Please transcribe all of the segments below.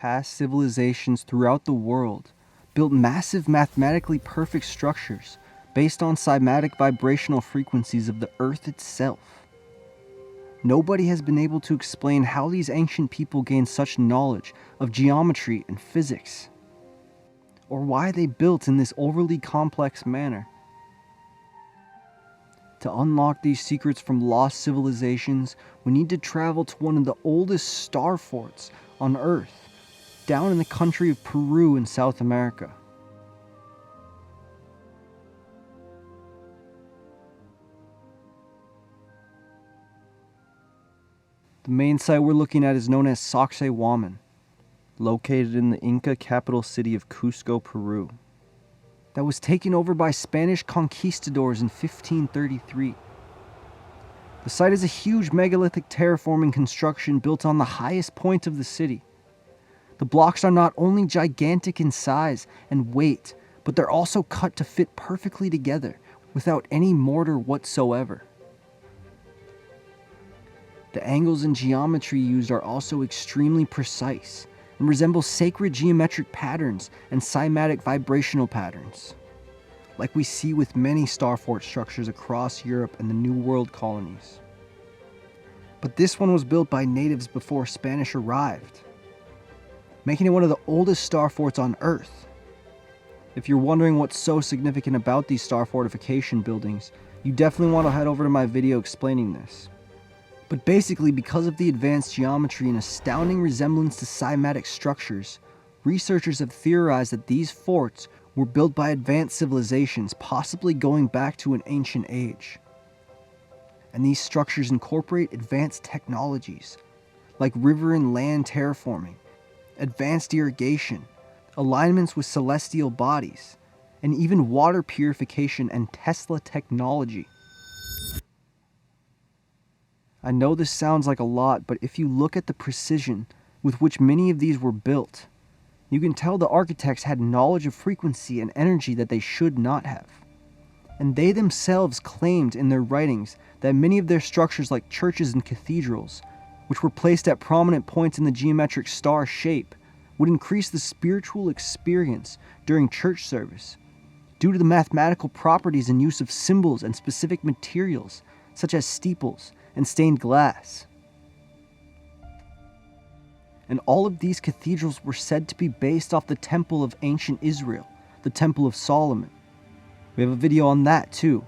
Past civilizations throughout the world built massive mathematically perfect structures based on cymatic vibrational frequencies of the Earth itself. Nobody has been able to explain how these ancient people gained such knowledge of geometry and physics, or why they built in this overly complex manner. To unlock these secrets from lost civilizations, we need to travel to one of the oldest star forts on Earth, down in the country of Peru in South America. The main site we're looking at is known as Sacsayhuaman, located in the Inca capital city of Cusco, Peru, that was taken over by Spanish conquistadors in 1533. The site is a huge megalithic terraforming construction built on the highest point of the city. The blocks are not only gigantic in size and weight, but they're also cut to fit perfectly together without any mortar whatsoever. The angles and geometry used are also extremely precise and resemble sacred geometric patterns and cymatic vibrational patterns, like we see with many starfort structures across Europe and the New World colonies. But this one was built by natives before Spanish arrived, making it one of the oldest star forts on Earth. If you're wondering what's so significant about these star fortification buildings, you definitely want to head over to my video explaining this. But basically, because of the advanced geometry and astounding resemblance to cymatic structures, researchers have theorized that these forts were built by advanced civilizations, possibly going back to an ancient age. And these structures incorporate advanced technologies, like river and land terraforming, advanced irrigation, alignments with celestial bodies, and even water purification and Tesla technology. I know this sounds like a lot, but if you look at the precision with which many of these were built, you can tell the architects had knowledge of frequency and energy that they should not have. And they themselves claimed in their writings that many of their structures, like churches and cathedrals, which were placed at prominent points in the geometric star shape, would increase the spiritual experience during church service, due to the mathematical properties and use of symbols and specific materials, such as steeples and stained glass. And all of these cathedrals were said to be based off the temple of ancient Israel, the Temple of Solomon. We have a video on that too.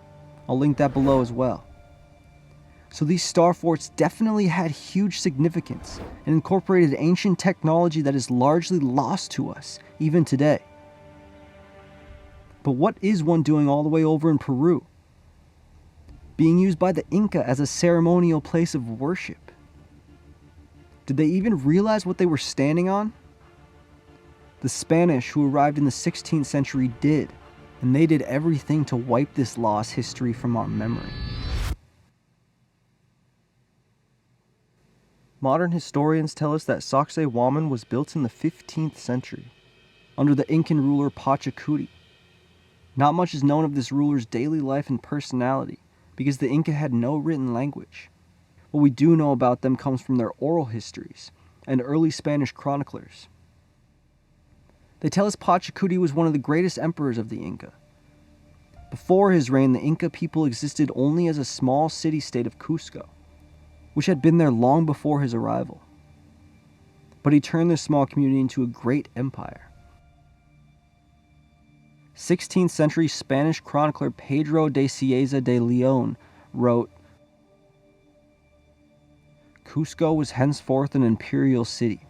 I'll link that below as well. So these star forts definitely had huge significance and incorporated ancient technology that is largely lost to us even today. But what is one doing all the way over in Peru, being used by the Inca as a ceremonial place of worship? Did they even realize what they were standing on? The Spanish, who arrived in the 16th century, did, and they did everything to wipe this lost history from our memory. Modern historians tell us that Sacsayhuaman was built in the 15th century, under the Incan ruler Pachacuti. Not much is known of this ruler's daily life and personality, because the Inca had no written language. What we do know about them comes from their oral histories and early Spanish chroniclers. They tell us Pachacuti was one of the greatest emperors of the Inca. Before his reign, the Inca people existed only as a small city-state of Cusco, which had been there long before his arrival. But he turned this small community into a great empire. 16th century Spanish chronicler Pedro de Cieza de Leon wrote, "Cusco was henceforth an imperial city,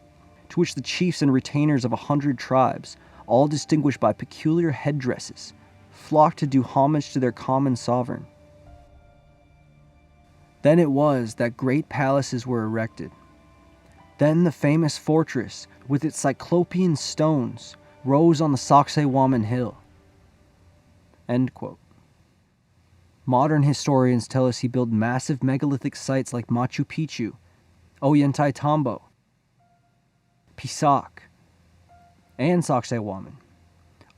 to which the chiefs and retainers of 100 tribes, all distinguished by peculiar headdresses, flocked to do homage to their common sovereign. Then it was that great palaces were erected. Then the famous fortress, with its cyclopean stones, rose on the Sacsayhuaman hill." End quote. Modern historians tell us he built massive megalithic sites like Machu Picchu, Ollantaytambo, Pisac, and Sacsayhuaman,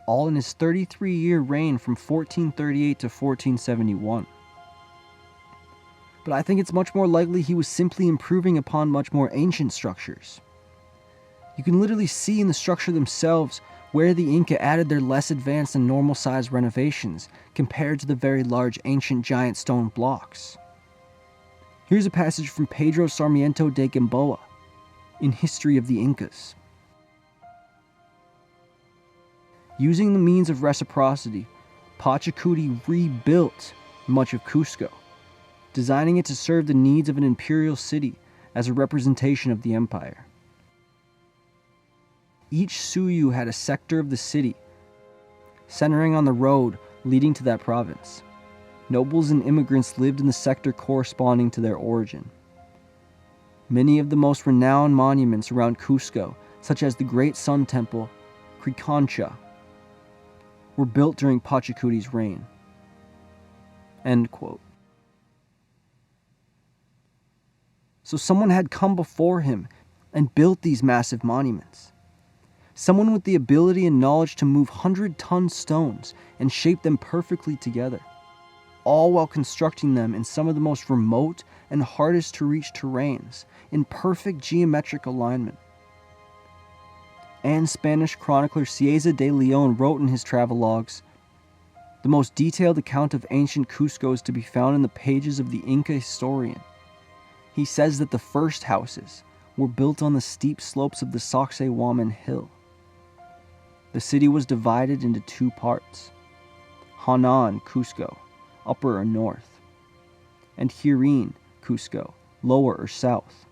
all in his 33-year reign from 1438 to 1471. But I think it's much more likely he was simply improving upon much more ancient structures. You can literally see in the structure themselves where the Inca added their less advanced and normal sized renovations compared to the very large ancient giant stone blocks. Here's a passage from Pedro Sarmiento de Gamboa in History of the Incas. Using the means of reciprocity, Pachacuti rebuilt much of Cusco, designing it to serve the needs of an imperial city as a representation of the empire. Each Suyu had a sector of the city, centering on the road leading to that province. Nobles and immigrants lived in the sector corresponding to their origin. Many of the most renowned monuments around Cusco, such as the Great Sun Temple, Preconcha, were built during Pachacuti's reign. End quote. So someone had come before him and built these massive monuments. Someone with the ability and knowledge to move 100-ton stones and shape them perfectly together, all while constructing them in some of the most remote and hardest to reach terrains in perfect geometric alignment. And Spanish chronicler Cieza de Leon wrote in his travelogues, "The most detailed account of ancient Cusco is to be found in the pages of the Inca historian. He says that the first houses were built on the steep slopes of the Sacsayhuaman hill. The city was divided into two parts, Hanan, Cusco, upper or north, and Hirin, Cusco, lower or south.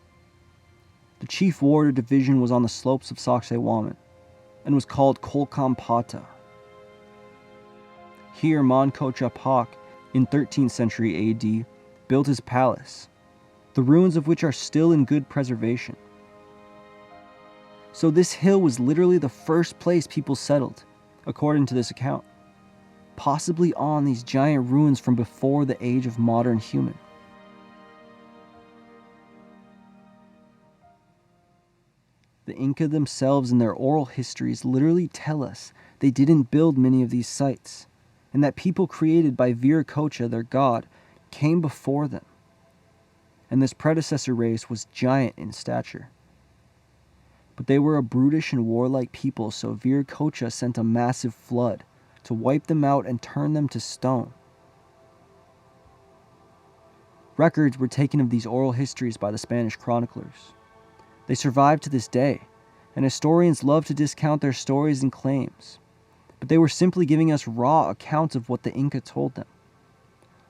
The chief ward or division was on the slopes of Sacsayhuaman and was called Colcampata. Here Manco Capac, in 13th century AD, built his palace, the ruins of which are still in good preservation. So this hill was literally the first place people settled, according to this account, possibly on these giant ruins from before the age of modern human. The Inca themselves in their oral histories literally tell us they didn't build many of these sites, and that people created by Viracocha, their god, came before them. And this predecessor race was giant in stature. But they were a brutish and warlike people, so Viracocha sent a massive flood to wipe them out and turn them to stone. Records were taken of these oral histories by the Spanish chroniclers. They survive to this day, and historians love to discount their stories and claims, but they were simply giving us raw accounts of what the Inca told them.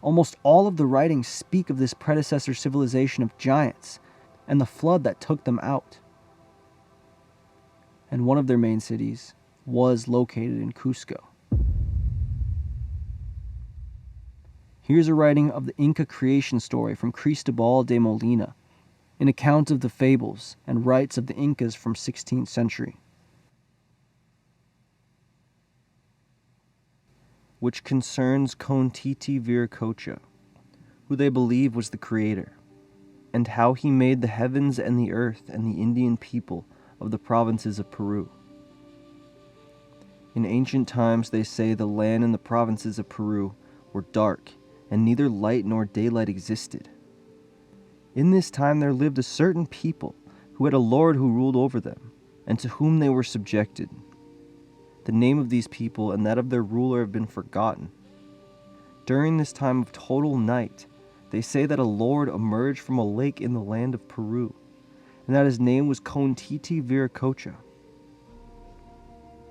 Almost all of the writings speak of this predecessor civilization of giants and the flood that took them out. And one of their main cities was located in Cusco. Here's a writing of the Inca creation story from Cristobal de Molina, an account of the fables and rites of the Incas from 16th century, which concerns Contiti Viracocha, who they believe was the creator, and how he made the heavens and the earth and the Indian people of the provinces of Peru. In ancient times, they say the land and the provinces of Peru were dark, and neither light nor daylight existed. In this time there lived a certain people who had a lord who ruled over them, and to whom they were subjected. The name of these people and that of their ruler have been forgotten. During this time of total night, they say that a lord emerged from a lake in the land of Peru, and that his name was Contiti Viracocha.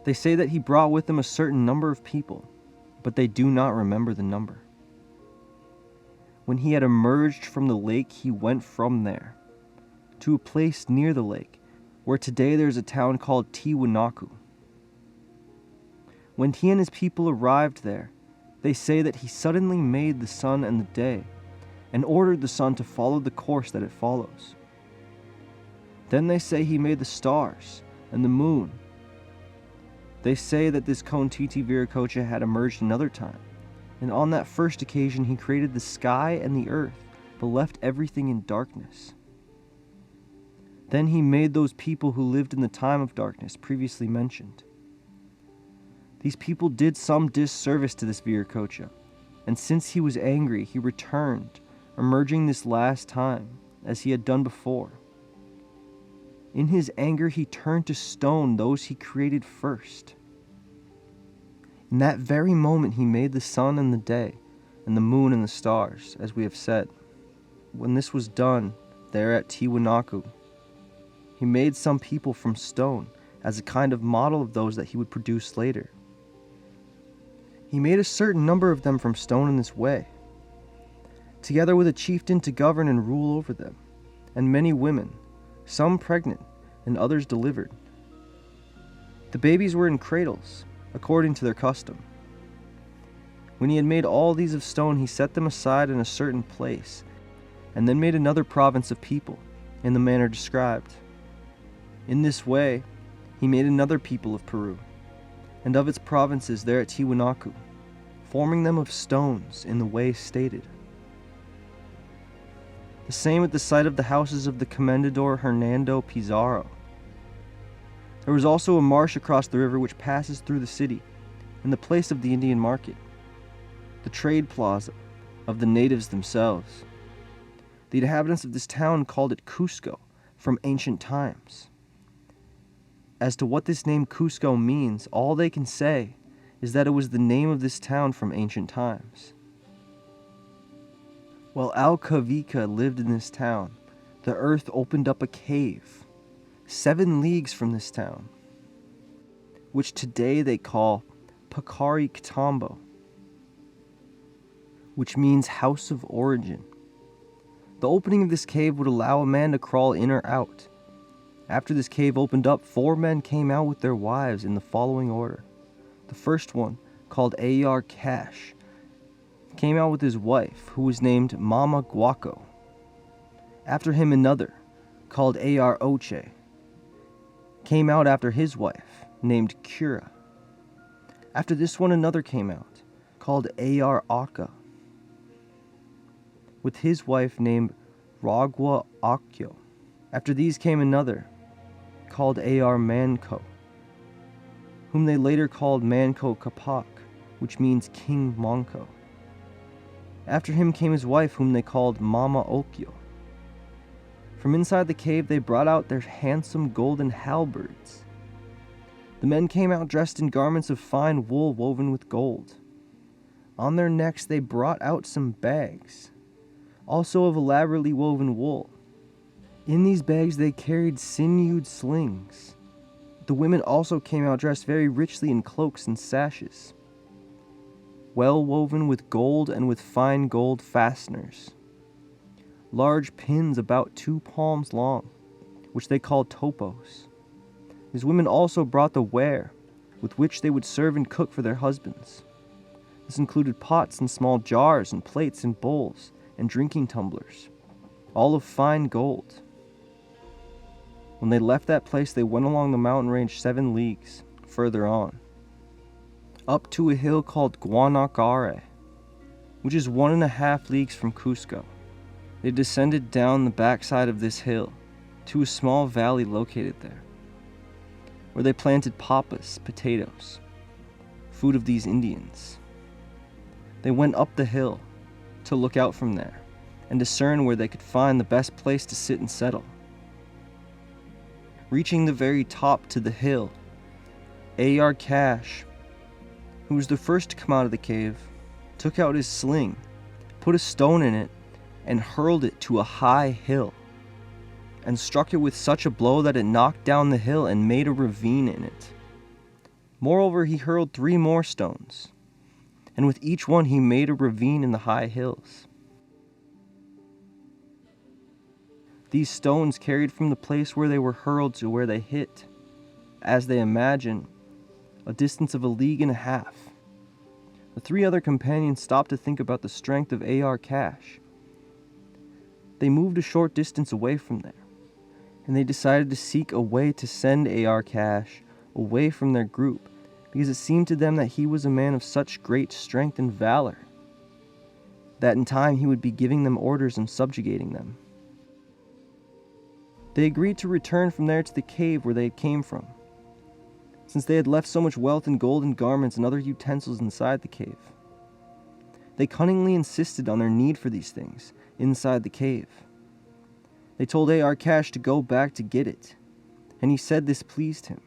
They say that he brought with him a certain number of people, but they do not remember the number. When he had emerged from the lake, he went from there to a place near the lake, where today there is a town called Tiwanaku. When he and his people arrived there, they say that he suddenly made the sun and the day, and ordered the sun to follow the course that it follows. Then they say he made the stars and the moon. They say that this Contiti Viracocha had emerged another time, and on that first occasion he created the sky and the earth, but left everything in darkness. Then he made those people who lived in the time of darkness previously mentioned. These people did some disservice to this Viracocha, and since he was angry, he returned, emerging this last time, as he had done before. In his anger, he turned to stone those he created first. In that very moment, he made the sun and the day, and the moon and the stars, as we have said. When this was done, there at Tiwanaku, he made some people from stone as a kind of model of those that he would produce later. He made a certain number of them from stone in this way, together with a chieftain to govern and rule over them, and many women, some pregnant and others delivered. The babies were in cradles, according to their custom. When he had made all these of stone, he set them aside in a certain place, and then made another province of people, in the manner described. In this way, he made another people of Peru, and of its provinces there at Tiwanaku, forming them of stones in the way stated. The same at the site of the houses of the Comendador Hernando Pizarro. There was also a marsh across the river which passes through the city, in the place of the Indian market, the trade plaza of the natives themselves. The inhabitants of this town called it Cusco from ancient times. As to what this name Cusco means, all they can say is that it was the name of this town from ancient times. While Alcavica lived in this town, the earth opened up a cave 7 leagues from this town, which today they call Pakari Kitambo, which means house of origin. The opening of this cave would allow a man to crawl in or out. After this cave opened up, 4 men came out with their wives in the following order. The first one, called Ayar Cash, came out with his wife, who was named Mama Guaco. After him another, called Ayar Oche, came out after his wife, named Cura. After this one another came out, called Ayar Aka, with his wife named Ragua Akyo. After these came another, called Ayar Manco, whom they later called Manco Capac, which means King Manco. After him came his wife, whom they called Mama Okyo. From inside the cave they brought out their handsome golden halberds. The men came out dressed in garments of fine wool woven with gold. On their necks they brought out some bags, also of elaborately woven wool. In these bags they carried sinewed slings. The women also came out dressed very richly in cloaks and sashes, well woven with gold and with fine gold fasteners. Large pins about 2 palms long, which they called topos. These women also brought the ware with which they would serve and cook for their husbands. This included pots and small jars and plates and bowls and drinking tumblers, all of fine gold. When they left that place, they went along the mountain range 7 leagues further on, up to a hill called Guanacare, which is 1.5 leagues from Cusco. They descended down the backside of this hill to a small valley located there, where they planted papas, potatoes, food of these Indians. They went up the hill to look out from there and discern where they could find the best place to sit and settle. Reaching the very top to the hill, Ayar Cash, who was the first to come out of the cave, took out his sling, put a stone in it, and hurled it to a high hill, and struck it with such a blow that it knocked down the hill and made a ravine in it. Moreover, he hurled 3 more stones, and with each one he made a ravine in the high hills. These stones carried from the place where they were hurled to where they hit, as they imagine, a distance of 1.5 leagues. The 3 other companions stopped to think about the strength of Ayar Cash. They moved a short distance away from there, and they decided to seek a way to send Ayar Cash away from their group, because it seemed to them that he was a man of such great strength and valor, that in time he would be giving them orders and subjugating them. They agreed to return from there to the cave where they came from, since they had left so much wealth in golden garments and other utensils inside the cave. They cunningly insisted on their need for these things inside the cave. They told Ayar Cash to go back to get it, and he said this pleased him.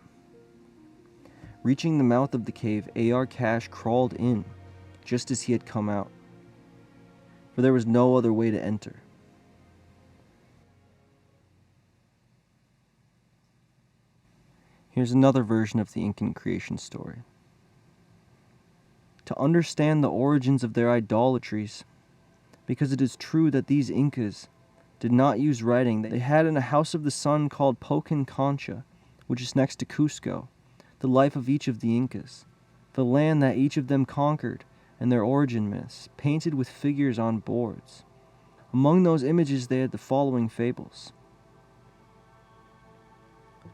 Reaching the mouth of the cave, Cash crawled in, just as he had come out, for there was no other way to enter. Here's another version of the Incan creation story. To understand the origins of their idolatries, because it is true that these Incas did not use writing. They had in a house of the sun called Pocan Concha, which is next to Cusco, the life of each of the Incas, the land that each of them conquered, and their origin myths, painted with figures on boards. Among those images they had the following fables.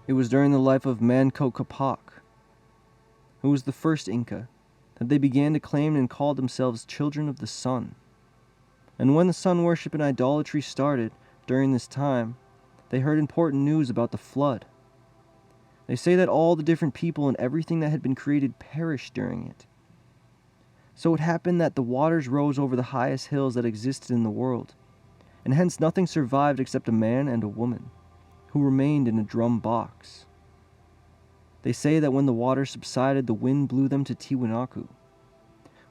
It was during the life of Manco Capac, who was the first Inca, that they began to claim and call themselves children of the sun. And when the sun worship and idolatry started during this time, they heard important news about the flood. They say that all the different people and everything that had been created perished during it. So it happened that the waters rose over the highest hills that existed in the world, and hence nothing survived except a man and a woman, who remained in a drum box. They say that when the water subsided, the wind blew them to Tiwanaku,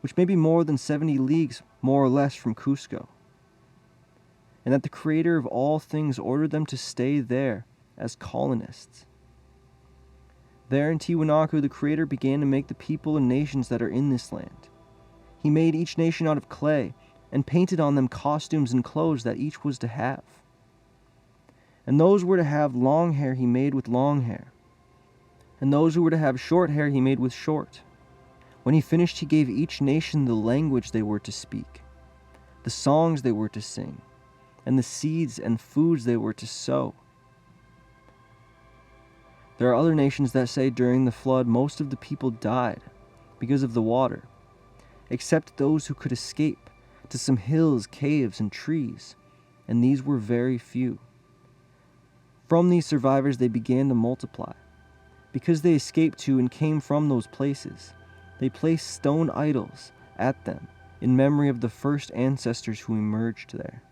which may be more than 70 leagues more or less from Cusco, and that the Creator of all things ordered them to stay there as colonists. There in Tiwanaku, the Creator began to make the people and nations that are in this land. He made each nation out of clay and painted on them costumes and clothes that each was to have. And those who were to have long hair he made with long hair, and those who were to have short hair he made with short. When he finished, he gave each nation the language they were to speak, the songs they were to sing, and the seeds and foods they were to sow. There are other nations that say during the flood most of the people died because of the water, except those who could escape to some hills, caves, and trees, and these were very few. From these survivors they began to multiply. Because they escaped to and came from those places, they placed stone idols at them in memory of the first ancestors who emerged there.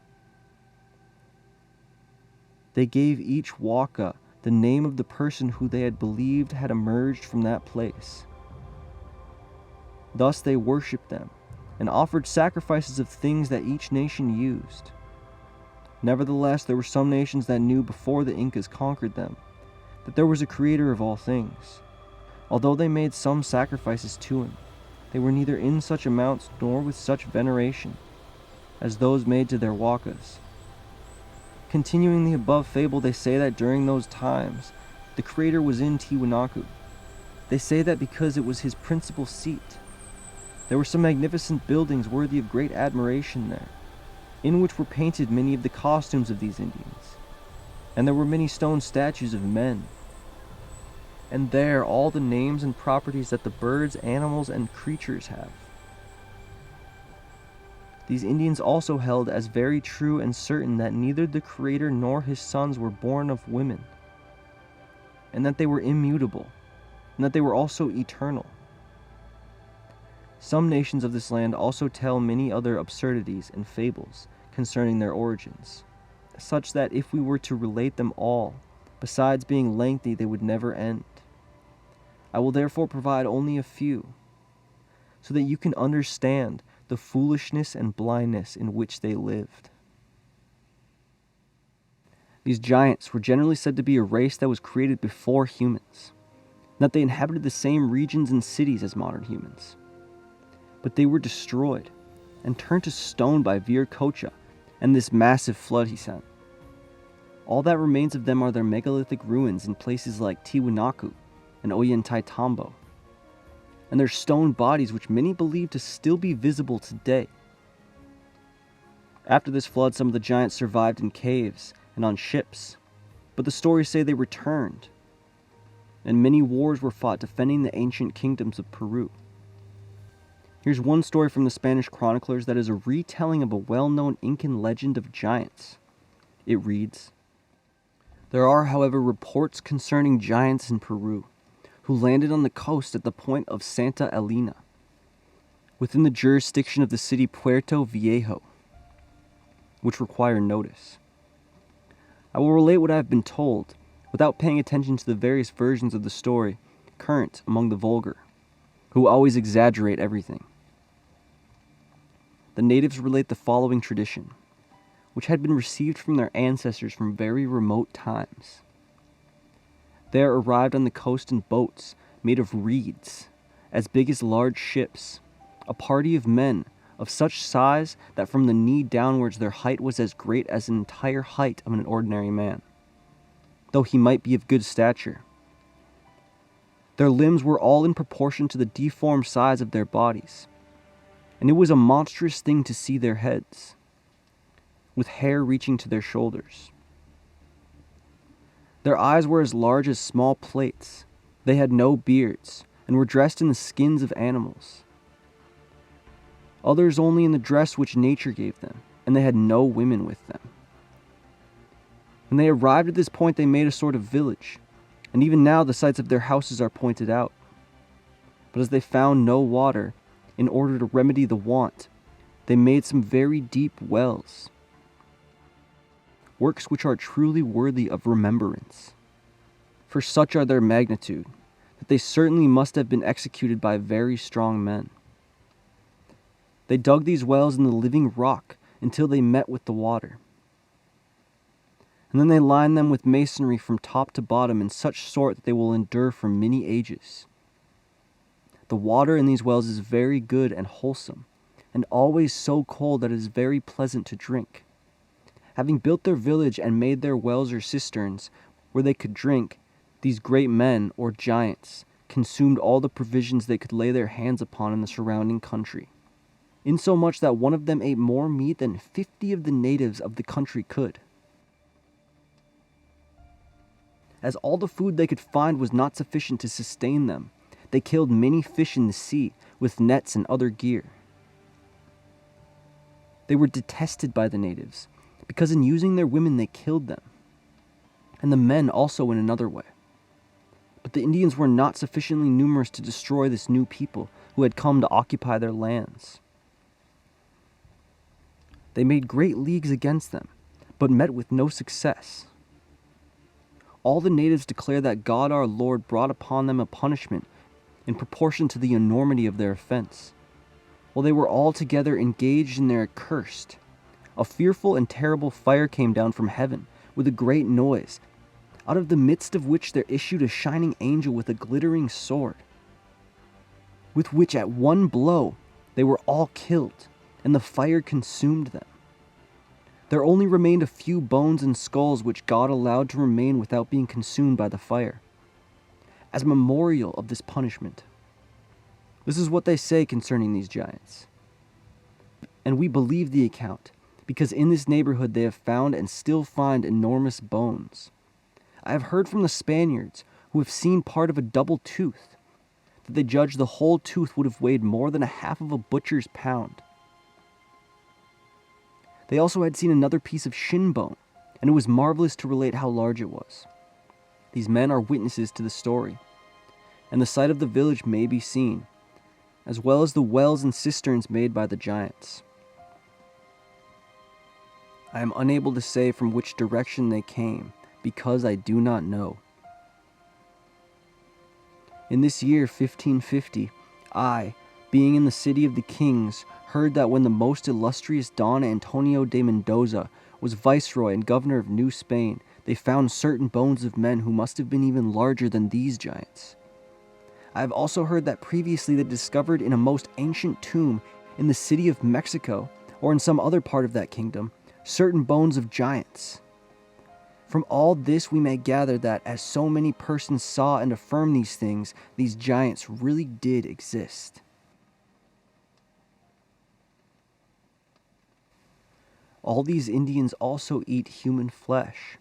They gave each waka the name of the person who they had believed had emerged from that place. Thus they worshipped them and offered sacrifices of things that each nation used. Nevertheless, there were some nations that knew before the Incas conquered them that there was a Creator of all things. Although they made some sacrifices to him, they were neither in such amounts nor with such veneration as those made to their wakas. Continuing the above fable, they say that during those times, the Creator was in Tiwanaku. They say that because it was his principal seat, there were some magnificent buildings worthy of great admiration there, in which were painted many of the costumes of these Indians, and there were many stone statues of men, and there all the names and properties that the birds, animals, and creatures have. These Indians also held as very true and certain that neither the Creator nor his sons were born of women, and that they were immutable, and that they were also eternal. Some nations of this land also tell many other absurdities and fables concerning their origins, such that if we were to relate them all, besides being lengthy, they would never end. I will therefore provide only a few, so that you can understand the foolishness and blindness in which they lived. These giants were generally said to be a race that was created before humans, and that they inhabited the same regions and cities as modern humans. But they were destroyed and turned to stone by Viracocha and this massive flood he sent. All that remains of them are their megalithic ruins in places like Tiwanaku and Ollantaytambo, and their stone bodies which many believe to still be visible today. After this flood, some of the giants survived in caves and on ships, but the stories say they returned, and many wars were fought defending the ancient kingdoms of Peru. Here's one story from the Spanish chroniclers that is a retelling of a well-known Incan legend of giants. It reads, "There are, however, reports concerning giants in Peru, who landed on the coast at the point of Santa Elena, within the jurisdiction of the city Puerto Viejo, which require notice. I will relate what I have been told, without paying attention to the various versions of the story current among the vulgar, who always exaggerate everything. The natives relate the following tradition, which had been received from their ancestors from very remote times. There arrived on the coast in boats made of reeds, as big as large ships, a party of men of such size that from the knee downwards their height was as great as an entire height of an ordinary man, though he might be of good stature. Their limbs were all in proportion to the deformed size of their bodies, and it was a monstrous thing to see their heads, with hair reaching to their shoulders. Their eyes were as large as small plates. They had no beards, and were dressed in the skins of animals. Others only in the dress which nature gave them, and they had no women with them. When they arrived at this point, they made a sort of village, and even now the sites of their houses are pointed out. But as they found no water, in order to remedy the want, they made some very deep wells, works which are truly worthy of remembrance. For such are their magnitude, that they certainly must have been executed by very strong men. They dug these wells in the living rock until they met with the water. And then they lined them with masonry from top to bottom in such sort that they will endure for many ages. The water in these wells is very good and wholesome, and always so cold that it is very pleasant to drink. Having built their village and made their wells or cisterns where they could drink, these great men, or giants, consumed all the provisions they could lay their hands upon in the surrounding country, insomuch that one of them ate more meat than 50 of the natives of the country could. As all the food they could find was not sufficient to sustain them, they killed many fish in the sea with nets and other gear. They were detested by the natives, because in using their women they killed them, and the men also in another way. But the Indians were not sufficiently numerous to destroy this new people who had come to occupy their lands. They made great leagues against them, but met with no success. All the natives declare that God our Lord brought upon them a punishment in proportion to the enormity of their offense. While they were all together engaged in their accursed, a fearful and terrible fire came down from heaven with a great noise, out of the midst of which there issued a shining angel with a glittering sword, with which at one blow they were all killed, and the fire consumed them. There only remained a few bones and skulls which God allowed to remain without being consumed by the fire, as a memorial of this punishment. This is what they say concerning these giants. And we believe the account, because in this neighborhood they have found and still find enormous bones. I have heard from the Spaniards, who have seen part of a double tooth, that they judge the whole tooth would have weighed more than a half of a butcher's pound. They also had seen another piece of shin bone, and it was marvelous to relate how large it was. These men are witnesses to the story, and the site of the village may be seen, as well as the wells and cisterns made by the giants. I am unable to say from which direction they came, because I do not know. In this year 1550, I, being in the city of the kings, heard that when the most illustrious Don Antonio de Mendoza was viceroy and governor of New Spain, they found certain bones of men who must have been even larger than these giants. I have also heard that previously they discovered in a most ancient tomb in the city of Mexico, or in some other part of that kingdom, certain bones of giants. From all this we may gather that as so many persons saw and affirmed these things, these giants really did exist. All these Indians also eat human flesh.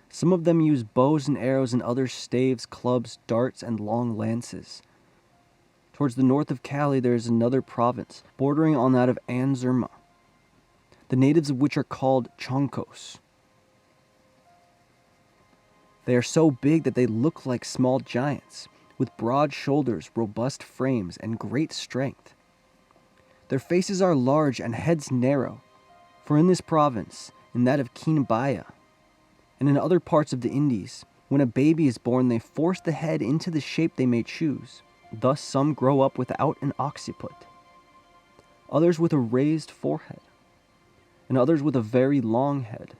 Some of them use bows and arrows, and others staves, clubs, darts, and long lances. Towards the north of Cali there is another province, bordering on that of Anzurma, the natives of which are called Choncos. They are so big that they look like small giants, with broad shoulders, robust frames, and great strength. Their faces are large and heads narrow, for in this province, in that of Quinabaya, and in other parts of the Indies, When a baby is born, they force the head into the shape they may choose. Thus, some grow up without an occiput, others with a raised forehead, and others with a very long head.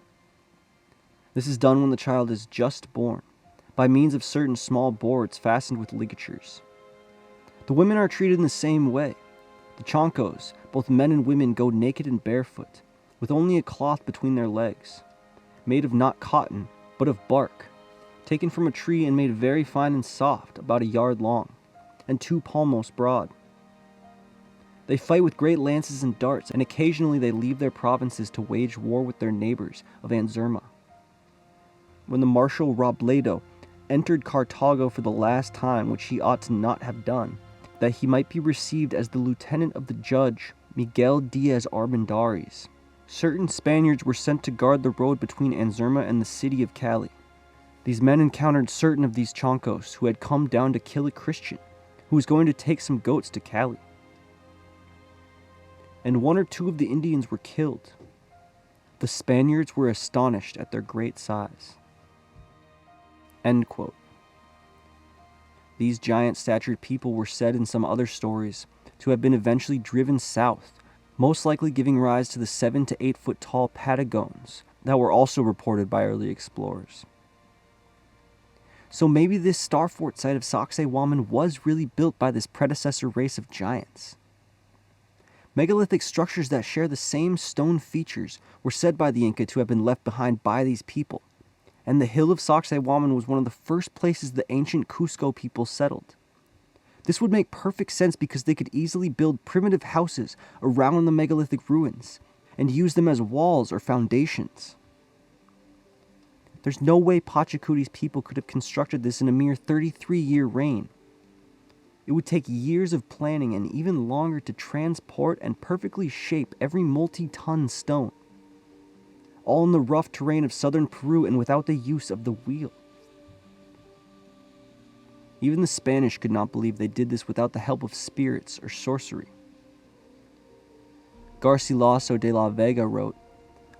This is done when the child is just born, by means of certain small boards fastened with ligatures. The women are treated in the same way. The Chancos, both men and women, go naked and barefoot, with only a cloth between their legs, made of not cotton, but of bark, taken from a tree and made very fine and soft, about a yard long, and 2 palmos broad. They fight with great lances and darts, and occasionally they leave their provinces to wage war with their neighbors of Anzurma. When the Marshal Robledo entered Carthago for the last time, which he ought not have done, that he might be received as the lieutenant of the judge Miguel Diaz Armendariz, certain Spaniards were sent to guard the road between Anzurma and the city of Cali. These men encountered certain of these Chancos who had come down to kill a Christian who was going to take some goats to Cali. And 1 or 2 of the Indians were killed. The Spaniards were astonished at their great size." End quote. These giant-statured people were said in some other stories to have been eventually driven south, most likely giving rise to the 7 to 8 foot tall Patagones that were also reported by early explorers. So maybe this starfort site of Sacsayhuaman was really built by this predecessor race of giants. Megalithic structures that share the same stone features were said by the Inca to have been left behind by these people, and the hill of Sacsayhuaman was one of the first places the ancient Cusco people settled. This would make perfect sense because they could easily build primitive houses around the megalithic ruins and use them as walls or foundations. There's no way Pachacuti's people could have constructed this in a mere 33-year reign. It would take years of planning and even longer to transport and perfectly shape every multi-ton stone, all in the rough terrain of southern Peru and without the use of the wheel. Even the Spanish could not believe they did this without the help of spirits or sorcery. Garcilaso de la Vega wrote,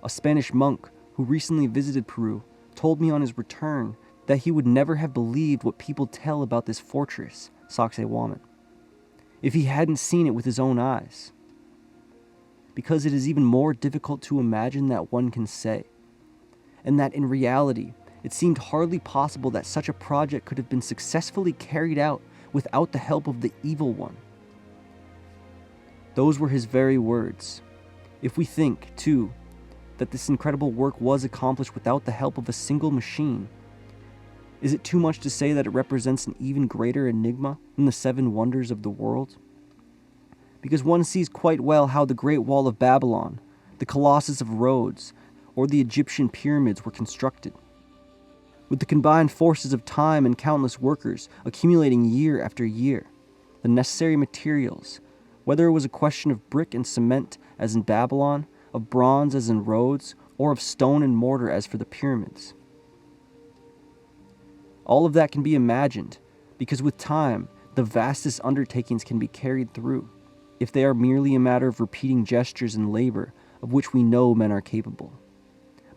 "A Spanish monk who recently visited Peru told me on his return that he would never have believed what people tell about this fortress, Sacsayhuaman, if he hadn't seen it with his own eyes. Because it is even more difficult to imagine that one can say, and that in reality, it seemed hardly possible that such a project could have been successfully carried out without the help of the evil one." Those were his very words. If we think, too, that this incredible work was accomplished without the help of a single machine, is it too much to say that it represents an even greater enigma than the 7 wonders of the world? Because one sees quite well how the Great Wall of Babylon, the Colossus of Rhodes, or the Egyptian pyramids were constructed. With the combined forces of time and countless workers accumulating year after year, the necessary materials, whether it was a question of brick and cement as in Babylon, of bronze as in Rhodes, or of stone and mortar as for the pyramids. All of that can be imagined, because with time, the vastest undertakings can be carried through, if they are merely a matter of repeating gestures and labor of which we know men are capable.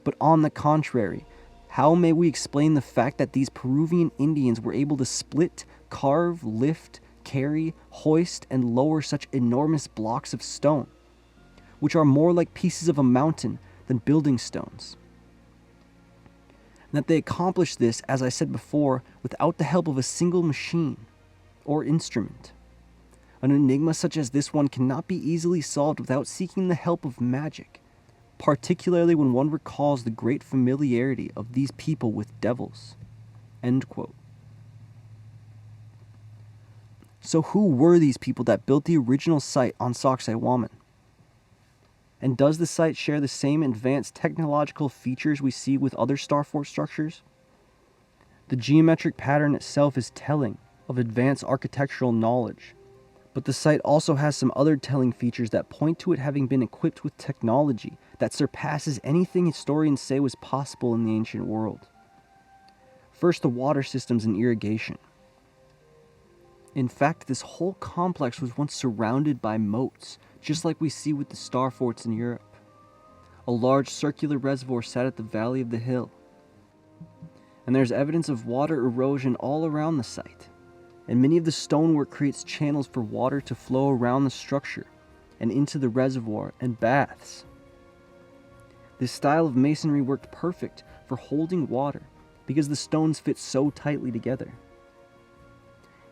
But on the contrary, how may we explain the fact that these Peruvian Indians were able to split, carve, lift, carry, hoist, and lower such enormous blocks of stone, which are more like pieces of a mountain than building stones? And that they accomplished this, as I said before, without the help of a single machine or instrument. An enigma such as this one cannot be easily solved without seeking the help of magic, particularly when one recalls the great familiarity of these people with devils." End quote. So who were these people that built the original site on Sacsayhuaman? And does the site share the same advanced technological features we see with other starfort structures? The geometric pattern itself is telling of advanced architectural knowledge, but the site also has some other telling features that point to it having been equipped with technology that surpasses anything historians say was possible in the ancient world. First, the water systems and irrigation. In fact, this whole complex was once surrounded by moats, just like we see with the starforts in Europe. A large circular reservoir sat at the valley of the hill. and there's evidence of water erosion all around the site. And many of the stonework creates channels for water to flow around the structure and into the reservoir and baths. This style of masonry worked perfect for holding water because the stones fit so tightly together.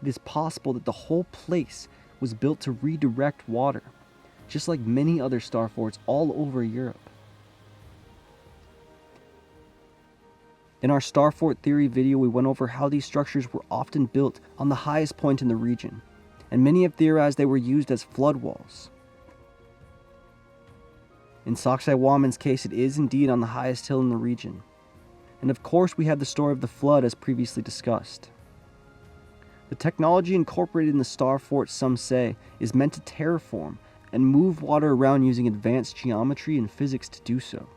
It is possible that the whole place was built to redirect water, just like many other star forts all over Europe. In our star fort theory video, we went over how these structures were often built on the highest point in the region, and many have theorized they were used as flood walls. In Sacsayhuaman's case, it is indeed on the highest hill in the region. And of course, we have the story of the flood as previously discussed. The technology incorporated in the star fort, some say, is meant to terraform and move water around using advanced geometry and physics to do so.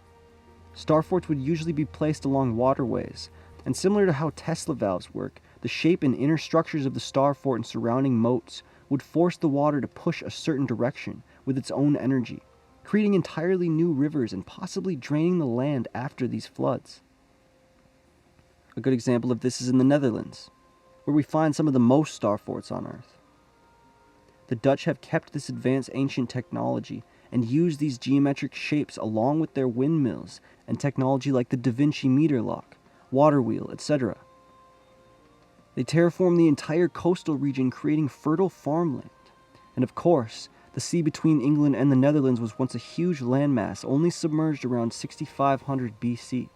Star forts would usually be placed along waterways, and similar to how Tesla valves work, the shape and inner structures of the star fort and surrounding moats would force the water to push a certain direction with its own energy, creating entirely new rivers and possibly draining the land after these floods. A good example of this is in the Netherlands, where we find some of the most star forts on Earth. The Dutch have kept this advanced ancient technology and used these geometric shapes along with their windmills and technology like the Da Vinci meter lock, water wheel, etc. They terraformed the entire coastal region, creating fertile farmland. And of course, the sea between England and the Netherlands was once a huge landmass, only submerged around 6500 BC.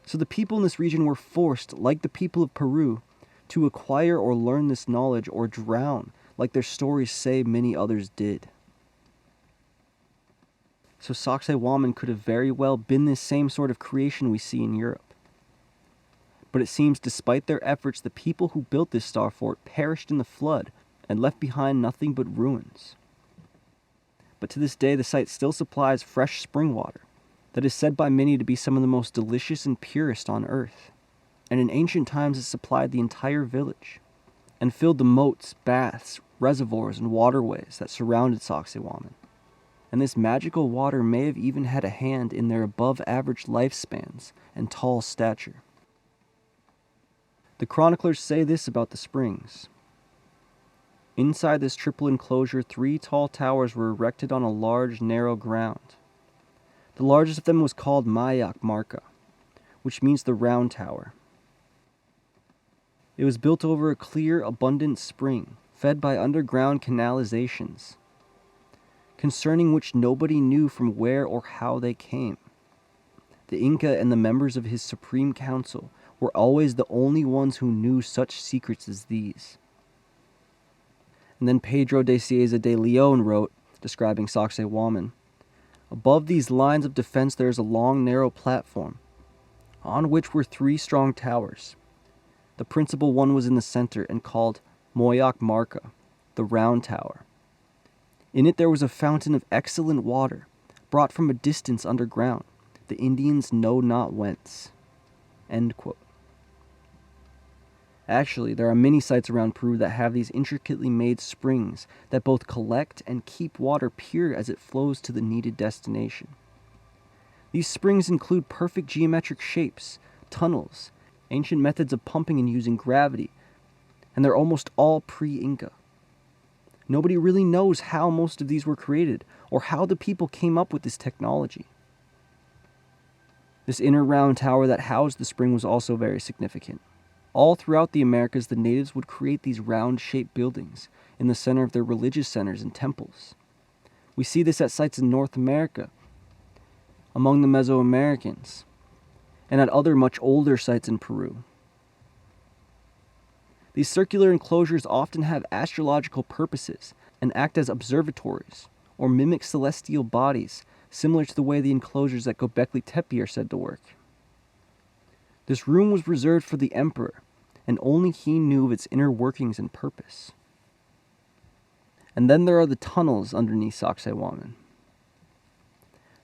So the people in this region were forced, like the people of Peru, to acquire or learn this knowledge or drown, like their stories say many others did. So Sacsayhuaman could have very well been this same sort of creation we see in Europe. But it seems despite their efforts, the people who built this star fort perished in the flood and left behind nothing but ruins. But to this day, the site still supplies fresh spring water that is said by many to be some of the most delicious and purest on Earth. And in ancient times, it supplied the entire village and filled the moats, baths, reservoirs, and waterways that surrounded Sacsayhuaman. And this magical water may have even had a hand in their above-average lifespans and tall stature. The chroniclers say this about the springs. Inside this triple enclosure, 3 tall towers were erected on a large, narrow ground. The largest of them was called Marca, which means the round tower. It was built over a clear, abundant spring, fed by underground canalizations, concerning which nobody knew from where or how they came. The Inca and the members of his supreme council were always the only ones who knew such secrets as these. And then Pedro de Cieza de Leon wrote, describing Sacsayhuaman, "Above these lines of defense there is a long, narrow platform, on which were 3 strong towers. The principal one was in the center and called Marca, the round tower. In it there was a fountain of excellent water, brought from a distance underground, the Indians know not whence." End quote. Actually, there are many sites around Peru that have these intricately made springs that both collect and keep water pure as it flows to the needed destination. These springs include perfect geometric shapes, tunnels, ancient methods of pumping and using gravity, and they're almost all pre-Inca. Nobody really knows how most of these were created or how the people came up with this technology. This inner round tower that housed the spring was also very significant. All throughout the Americas, the natives would create these round-shaped buildings in the center of their religious centers and temples. We see this at sites in North America, among the Mesoamericans, and at other much older sites in Peru. These circular enclosures often have astrological purposes and act as observatories or mimic celestial bodies, similar to the way the enclosures at Göbekli Tepe are said to work. This room was reserved for the emperor, and only he knew of its inner workings and purpose. And then there are the tunnels underneath Sacsayhuaman.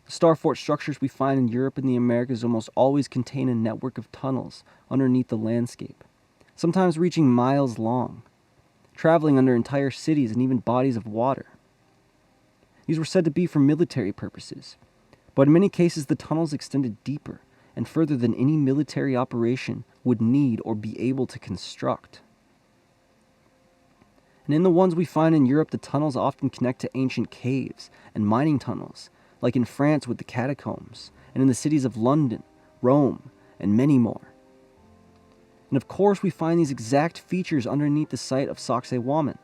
The star fort structures we find in Europe and the Americas almost always contain a network of tunnels underneath the landscape, sometimes reaching miles long, traveling under entire cities and even bodies of water. These were said to be for military purposes, but in many cases the tunnels extended deeper and further than any military operation would need or be able to construct. And in the ones we find in Europe, the tunnels often connect to ancient caves and mining tunnels, like in France with the catacombs, and in the cities of London, Rome, and many more. And of course we find these exact features underneath the site of Sacsayhuaman,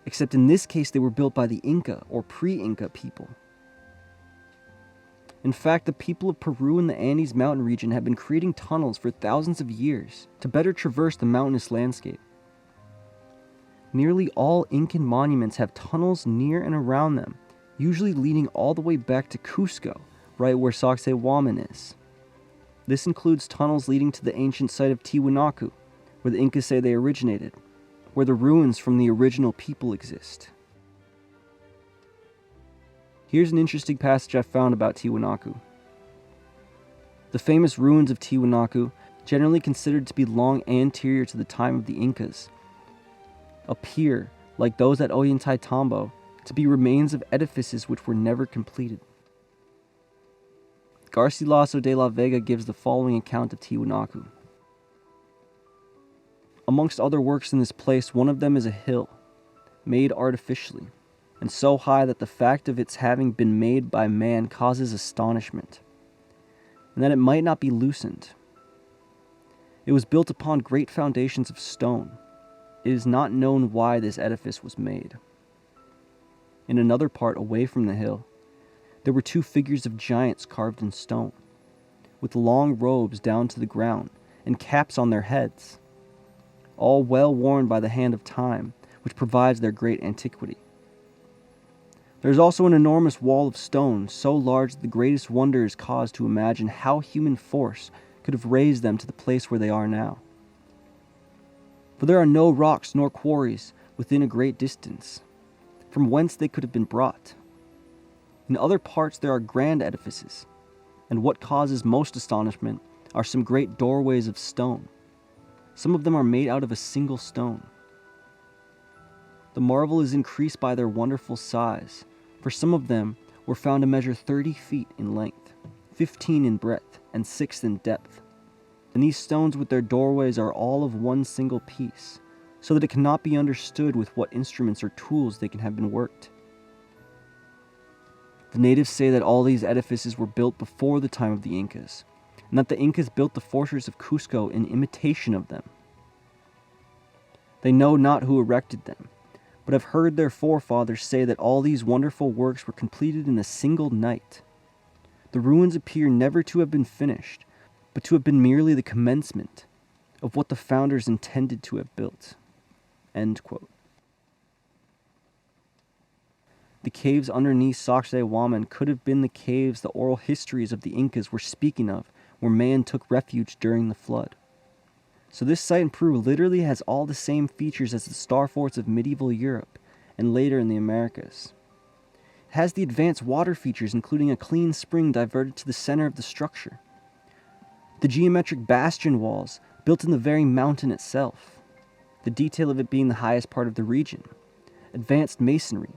except in this case they were built by the Inca or pre-Inca people. In fact, the people of Peru and the Andes mountain region have been creating tunnels for thousands of years to better traverse the mountainous landscape. Nearly all Incan monuments have tunnels near and around them, usually leading all the way back to Cusco, right where Sacsayhuaman is. This includes tunnels leading to the ancient site of Tiwanaku, where the Incas say they originated, where the ruins from the original people exist. Here's an interesting passage I found about Tiwanaku. The famous ruins of Tiwanaku, generally considered to be long anterior to the time of the Incas, appear, like those at Ollantaytambo, to be remains of edifices which were never completed. Garcilaso de la Vega gives the following account of Tiwanaku. Amongst other works in this place, one of them is a hill, made artificially, and so high that the fact of its having been made by man causes astonishment, and that it might not be loosened. It was built upon great foundations of stone. It is not known why this edifice was made. In another part away from the hill, there were two figures of giants carved in stone, with long robes down to the ground and caps on their heads, all well worn by the hand of time, which provides their great antiquity. There is also an enormous wall of stone, so large that the greatest wonder is caused to imagine how human force could have raised them to the place where they are now. For there are no rocks nor quarries within a great distance, from whence they could have been brought. In other parts there are grand edifices, and what causes most astonishment are some great doorways of stone. Some of them are made out of a single stone. The marvel is increased by their wonderful size, for some of them were found to measure 30 feet in length, 15 in breadth, and 6 in depth. And these stones with their doorways are all of one single piece, so that it cannot be understood with what instruments or tools they can have been worked. The natives say that all these edifices were built before the time of the Incas, and that the Incas built the fortress of Cusco in imitation of them. They know not who erected them, but have heard their forefathers say that all these wonderful works were completed in a single night. The ruins appear never to have been finished, but to have been merely the commencement of what the founders intended to have built." End quote. The caves underneath Sacsayhuaman could have been the caves the oral histories of the Incas were speaking of, where man took refuge during the flood. So this site in Peru literally has all the same features as the starforts of medieval Europe and later in the Americas. It has the advanced water features, including a clean spring diverted to the center of the structure, the geometric bastion walls built in the very mountain itself, the detail of it being the highest part of the region, advanced masonry,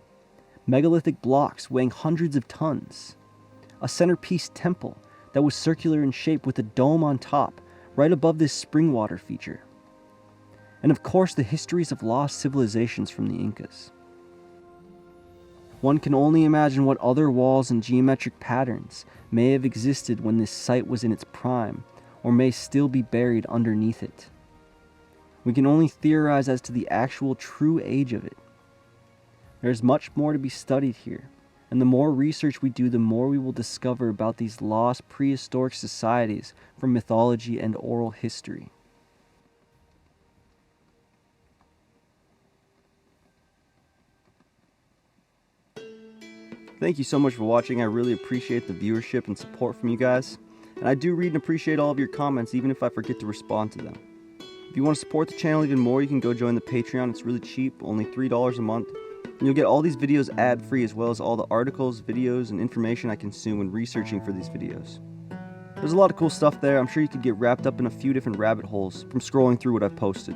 megalithic blocks weighing hundreds of tons, a centerpiece temple that was circular in shape with a dome on top right above this spring water feature, and of course the histories of lost civilizations from the Incas. One can only imagine what other walls and geometric patterns may have existed when this site was in its prime, or may still be buried underneath it. We can only theorize as to the actual true age of it. There is much more to be studied here, and the more research we do, the more we will discover about these lost prehistoric societies from mythology and oral history. Thank you so much for watching. I really appreciate the viewership and support from you guys. And I do read and appreciate all of your comments, even if I forget to respond to them. If you want to support the channel even more, you can go join the Patreon. It's really cheap, only $3 a month. And you'll get all these videos ad-free, as well as all the articles, videos, and information I consume when researching for these videos. There's a lot of cool stuff there. I'm sure you could get wrapped up in a few different rabbit holes from scrolling through what I've posted.